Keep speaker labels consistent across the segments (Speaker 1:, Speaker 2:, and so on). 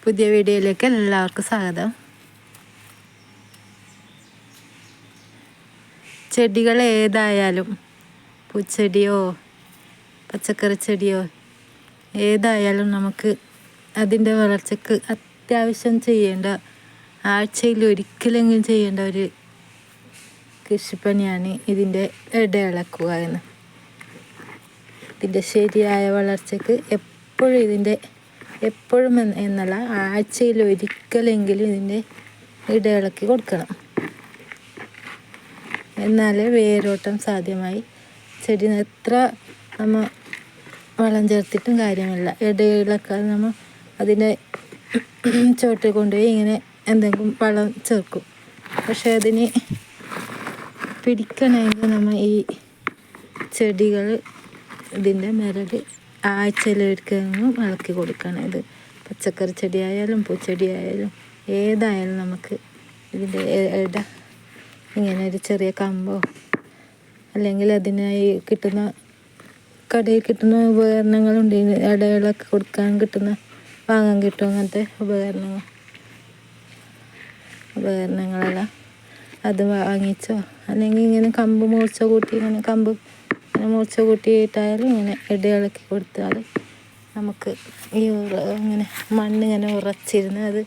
Speaker 1: പുതിയ വീഡിയോയിലേക്ക് എല്ലാവർക്കും സ്വാഗതം. ചെടികൾ ഏതായാലും പൂച്ചെടിയോ പച്ചക്കറി ചെടിയോ ഏതായാലും നമുക്ക് അതിൻ്റെ വളർച്ചയ്ക്ക് അത്യാവശ്യം ചെയ്യേണ്ട, ആഴ്ചയിൽ ഒരിക്കലെങ്കിലും ചെയ്യേണ്ട ഒരു കൃഷിപ്പണിയാണ് ഇതിൻ്റെ ഇടയിളക്കുക എന്ന്. ഇതിൻ്റെ ശരിയായ വളർച്ചയ്ക്ക് എപ്പോഴും എന്നല്ല, ആഴ്ചയിൽ ഒരിക്കലെങ്കിലും ഇതിൻ്റെ ഇടയിളക്കി കൊടുക്കണം. എന്നാലേ വേരോട്ടം സാധ്യമായി. ചെടി എത്ര നമ്മൾ വളം ചേർത്തിട്ടും കാര്യമില്ല. ഇടയിളക്കാതെ നമ്മൾ അതിൻ്റെ ചോട്ടിൽ കൊണ്ടുപോയി ഇങ്ങനെ എന്തെങ്കിലും വളം ചേർക്കും. പക്ഷേ അതിന് പിടിക്കണമെങ്കിൽ നമ്മൾ ഈ ചെടികൾ ഇതിൻ്റെ മേലെ ആഴ്ചയിലൊരിക്കലും ഇളക്കി കൊടുക്കണം. ഇത് പച്ചക്കറി ചെടിയായാലും പൂച്ചെടിയായാലും ഏതായാലും നമുക്ക് ഇതിൻ്റെ ഇങ്ങനെ ഒരു ചെറിയ കമ്പോ അല്ലെങ്കിൽ അതിനായി കടയിൽ കിട്ടുന്ന ഉപകരണങ്ങളുണ്ട്. ഇടയിളക്കി കൊടുക്കാൻ വാങ്ങാൻ കിട്ടും അങ്ങനത്തെ ഉപകരണങ്ങളെല്ലാം. അത് വാങ്ങിച്ചോ അല്ലെങ്കിൽ ഇങ്ങനെ കമ്പ് മൂർച്ച കൂട്ടി മൂർച്ച കൂട്ടിയിട്ടായാലും ഇങ്ങനെ ഇടയിളക്കി കൊടുത്താൽ നമുക്ക് ഇങ്ങനെ മണ്ണിങ്ങനെ ഉറച്ചിരുന്ന് അത്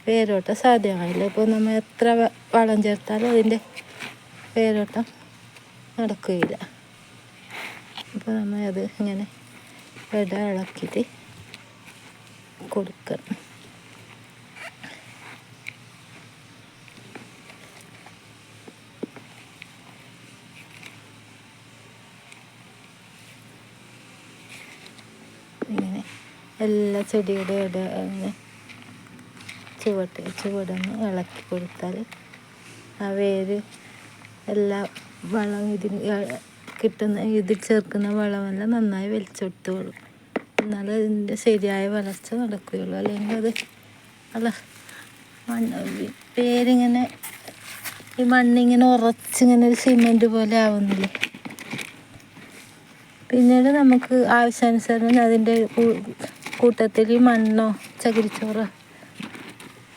Speaker 1: വേരോട്ടം സാധ്യമായില്ല. ഇപ്പോൾ നമ്മൾ എത്ര വളം ചേർത്താലും അതിൻ്റെ വേരോട്ടം നടക്കുകയില്ല. അപ്പോൾ നമ്മൾ അത് ഇങ്ങനെ ഇളക്കിയിട്ട് കൊടുക്കണം. ഇങ്ങനെ എല്ലാ ചെടിയുടെ ഇങ്ങനെ ചുവടൊന്ന് ഇളക്കി കൊടുത്താൽ ആ വേര് എല്ലാ വളം ഇതിൽ ചേർക്കുന്ന വളമെല്ലാം നന്നായി വലിച്ചെടുത്തോളും. എന്നാലും ഇതിൻ്റെ ശരിയായ വളർച്ച നടക്കുകയുള്ളൂ. അല്ലെങ്കിൽ അത് വേരിങ്ങനെ ഈ മണ്ണിങ്ങനെ ഉറച്ചിങ്ങനെ ഒരു സിമെൻറ്റ് പോലെ ആവുന്നില്ലേ. പിന്നീട് നമുക്ക് ആവശ്യാനുസരണം അതിൻ്റെ കൂട്ടത്തിൽ മണ്ണോ ചകിരിച്ചോറോ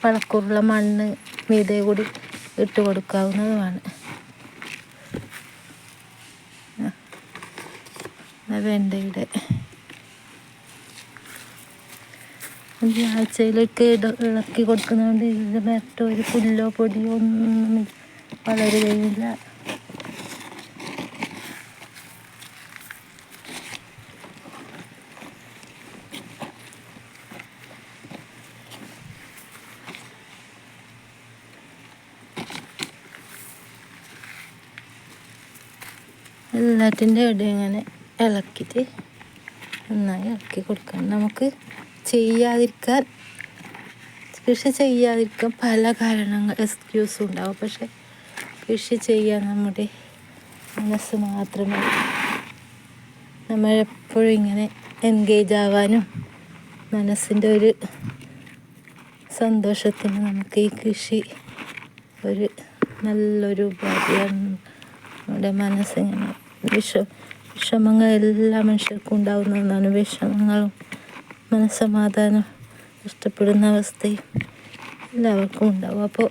Speaker 1: വളക്കൂറുള്ള മണ്ണ് മീതെ കൂടി ഇട്ട് കൊടുക്കാവുന്നതുമാണ്. വെണ്ടയുടെ ആഴ്ചയിലേക്ക് ഇളക്കി കൊടുക്കുന്നതുകൊണ്ട് ഇതിൻ്റെ മറ്റൊരു പുല്ലോ പൊടിയോ ഒന്നും വളരുകയില്ല. എല്ലാത്തിൻ്റെ ഇടയിൽ ഇങ്ങനെ ഇളക്കിയിട്ട് നന്നായി ഇളക്കി കൊടുക്കണം. നമുക്ക് കൃഷി ചെയ്യാതിരിക്കാൻ പല കാരണങ്ങൾ എക്സ്ക്യൂസും ഉണ്ടാവും. പക്ഷെ കൃഷി ചെയ്യാൻ നമ്മുടെ മനസ്സ് മാത്രമേ, നമ്മളെപ്പോഴും ഇങ്ങനെ എൻഗേജ് ആവാനും മനസ്സിൻ്റെ ഒരു സന്തോഷത്തിന് നമുക്ക് ഈ കൃഷി ഒരു നല്ലൊരു ഉപാധിയാണ്. നമ്മുടെ മനസ്സിങ്ങനെ വിഷമങ്ങൾ എല്ലാ മനുഷ്യർക്കും ഉണ്ടാകുന്ന ഒന്നാണ്. വിഷമങ്ങളും മനസ്സമാധാനം ഇഷ്ടപ്പെടുന്ന അവസ്ഥയും എല്ലാവർക്കും ഉണ്ടാവും. അപ്പോൾ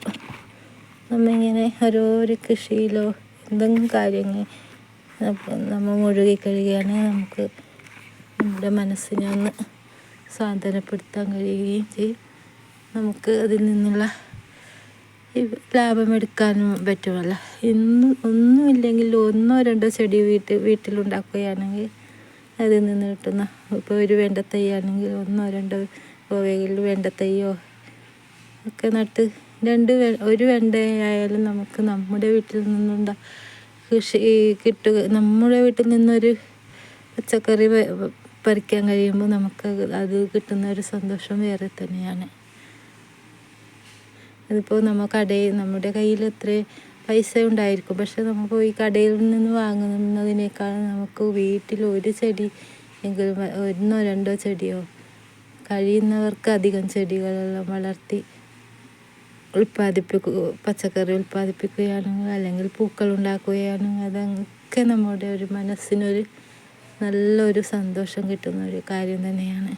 Speaker 1: നമ്മിങ്ങനെ ഓരോരോ കൃഷിയിലോ എന്തെങ്കിലും കാര്യങ്ങൾ നമ്മൾ മുഴുകിക്കഴിയുകയാണെങ്കിൽ നമുക്ക് നമ്മുടെ മനസ്സിനെ ഒന്ന് സാന്ത്വനപ്പെടുത്താൻ കഴിയുകയും ചെയ്യും. നമുക്ക് അതിൽ നിന്നുള്ള ലാഭമെടുക്കാനും പറ്റുമല്ല. ഒന്നുമില്ലെങ്കിൽ 1-2 ചെടി വീട്ടിലുണ്ടാക്കുകയാണെങ്കിൽ അതിൽ നിന്ന് കിട്ടുന്ന, ഇപ്പോൾ ഒരു വെണ്ട തൈയാണെങ്കിൽ 1-2 ഗോവയിൽ വെണ്ട തൈയോ ഒക്കെ നട്ട് ഒരു വെണ്ടയായാലും നമുക്ക് നമ്മുടെ വീട്ടിൽ നിന്നുണ്ട കൃഷി കിട്ടുക. നമ്മുടെ വീട്ടിൽ നിന്നൊരു പച്ചക്കറി പറിക്കാൻ കഴിയുമ്പോൾ നമുക്ക് അത് കിട്ടുന്ന ഒരു സന്തോഷം വേറെ തന്നെയാണ്. അതിപ്പോൾ നമ്മുടെ കയ്യിൽ എത്ര പൈസ ഉണ്ടായിരിക്കും. പക്ഷെ നമുക്ക് ഈ കടയിൽ നിന്ന് വാങ്ങുന്നതിനേക്കാൾ നമുക്ക് വീട്ടിൽ ഒരു ചെടി എങ്കിലും 1-2 ചെടിയോ കഴിയുന്നവർക്ക് അധികം ചെടികളെല്ലാം വളർത്തി പച്ചക്കറി ഉൽപ്പാദിപ്പിക്കുകയാണെങ്കിൽ അല്ലെങ്കിൽ പൂക്കൾ ഉണ്ടാക്കുകയാണെങ്കിൽ അതൊക്കെ നമ്മുടെ ഒരു മനസ്സിനൊരു നല്ലൊരു സന്തോഷം കിട്ടുന്ന ഒരു കാര്യം തന്നെയാണ്.